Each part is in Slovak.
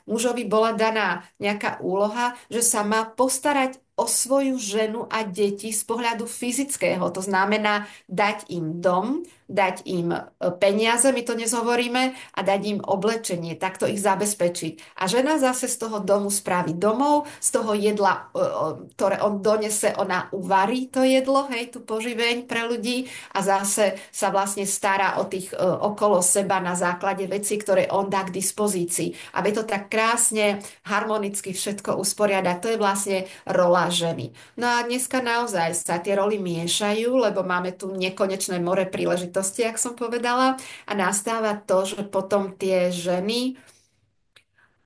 mužovi bola daná nejaká úloha, že sa má postarať o svoju ženu a deti z pohľadu fyzického. To znamená dať im dom, dať im peniaze, my to dnes hovoríme, a dať im oblečenie, takto ich zabezpečiť. A žena zase z toho domu spraví domov, z toho jedla, ktoré on donese, ona uvarí to jedlo, hej, tú poživeň pre ľudí a zase sa vlastne stará o tých okolo seba na základe vecí, ktoré on dá k dispozícii. Aby to tak krásne, harmonicky všetko usporiada. To je vlastne rola ženy. No a dneska naozaj sa tie roly miešajú, lebo máme tu nekonečné more príležitosti, ak som povedala, a nastáva to, že potom tie ženy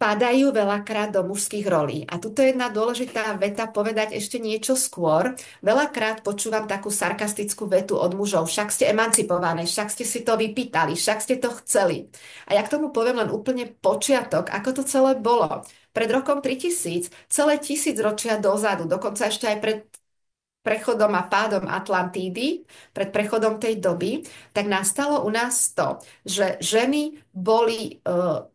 padajú veľakrát do mužských rolí. A tuto je jedna dôležitá veta povedať ešte niečo skôr. Veľakrát počúvam takú sarkastickú vetu od mužov. Však ste emancipované, však ste si to vypýtali, však ste to chceli. A ja k tomu poviem len úplne počiatok, ako to celé bolo. Pred rokom 3000, celé tisícročia dozadu, dokonca ešte aj pred prechodom a pádom Atlantídy, pred prechodom tej doby, tak nastalo u nás to, že ženy boli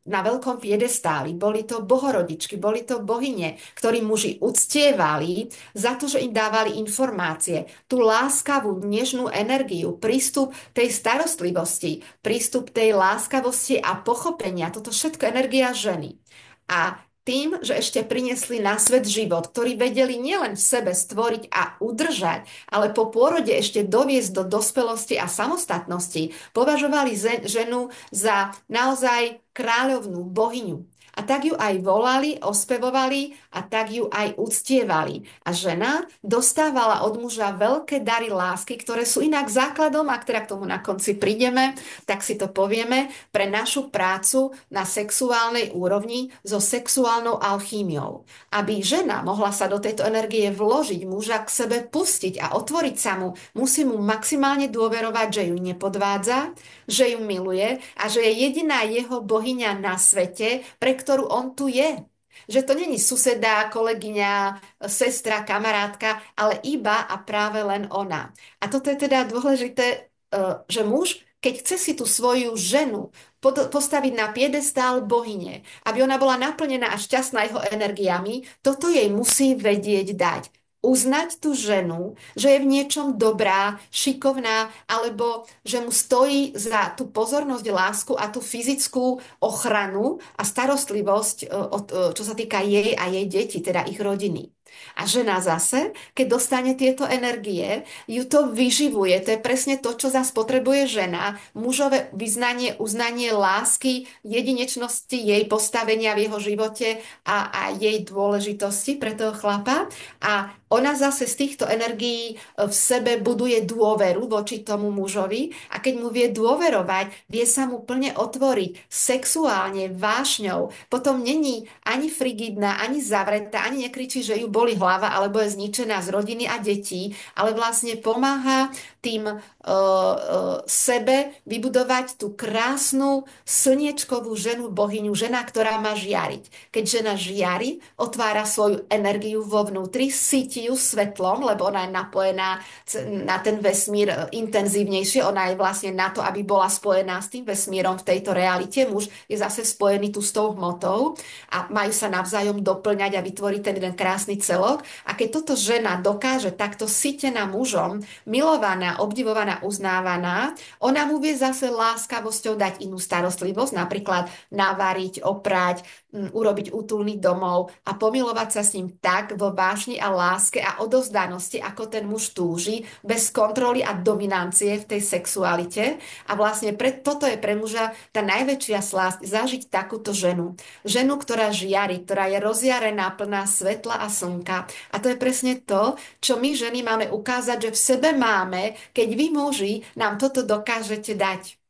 na veľkom piedestáli, boli to bohorodičky, boli to bohyne, ktorí muži uctievali za to, že im dávali informácie, tú láskavú, nežnú energiu, prístup tej starostlivosti, prístup tej láskavosti a pochopenia, toto všetko energia ženy. A tým, že ešte priniesli na svet život, ktorý vedeli nielen v sebe stvoriť a udržať, ale po pôrode ešte doviesť do dospelosti a samostatnosti, považovali ženu za naozaj kráľovnú bohyňu. A tak ju aj volali, ospevovali a tak ju aj uctievali. A žena dostávala od muža veľké dary lásky, ktoré sú inak základom, ak teda k tomu na konci prídeme, tak si to povieme, pre našu prácu na sexuálnej úrovni so sexuálnou alchímiou. Aby žena mohla sa do tejto energie vložiť, muža k sebe pustiť a otvoriť sa mu, musí mu maximálne dôverovať, že ju nepodvádza, že ju miluje a že je jediná jeho bohyňa na svete, pre ktorú on tu je. Že to není suseda, kolegyňa, sestra, kamarátka, ale iba a práve len ona. A toto je teda dôležité, že muž, keď chce si tú svoju ženu postaviť na piedestál bohyne, aby ona bola naplnená a šťastná jeho energiami, toto jej musí vedieť dať. Uznať tú ženu, že je v niečom dobrá, šikovná, alebo že mu stojí za tú pozornosť, lásku a tú fyzickú ochranu a starostlivosť, čo sa týka jej a jej detí, teda ich rodiny. A žena zase, keď dostane tieto energie, ju to vyživuje. To je presne to, čo zase potrebuje žena. Mužové vyznanie, uznanie lásky, jedinečnosti jej postavenia v jeho živote a jej dôležitosti pre toho chlapa. A ona zase z týchto energií v sebe buduje dôveru voči tomu mužovi a keď mu vie dôverovať, vie sa mu plne otvoriť sexuálne, vášňou. Potom není ani frigidná, ani zavretá, ani nekričí, že ju boli hlava alebo je zničená z rodiny a detí, ale vlastne pomáha tým sebe vybudovať tú krásnu slniečkovú ženu, bohyňu, žena, ktorá má žiariť. Keď žena žiari, otvára svoju energiu vo vnútri, síti ju svetlom, lebo ona je napojená na ten vesmír intenzívnejšie, ona je vlastne na to, aby bola spojená s tým vesmírom v tejto realite. Muž je zase spojený tu s tou hmotou a majú sa navzájom doplňať a vytvoriť ten jeden krásny celok. A keď toto žena dokáže takto sítená mužom, milovaná, obdivovaná, uznávaná, ona mu vie zase láskavosťou dať inú starostlivosť, napríklad navariť, oprať, urobiť útulný domov a pomilovať sa s ním tak vo vášni a láske a odovzdanosti, ako ten muž túži, bez kontroly a dominancie v tej sexualite. A vlastne toto je pre muža tá najväčšia slásť, zažiť takúto ženu. Ženu, ktorá žiari, ktorá je rozjarená, plná svetla a slnka. A to je presne to, čo my ženy máme ukázať, že v sebe máme, keď vy muži nám toto dokážete dať.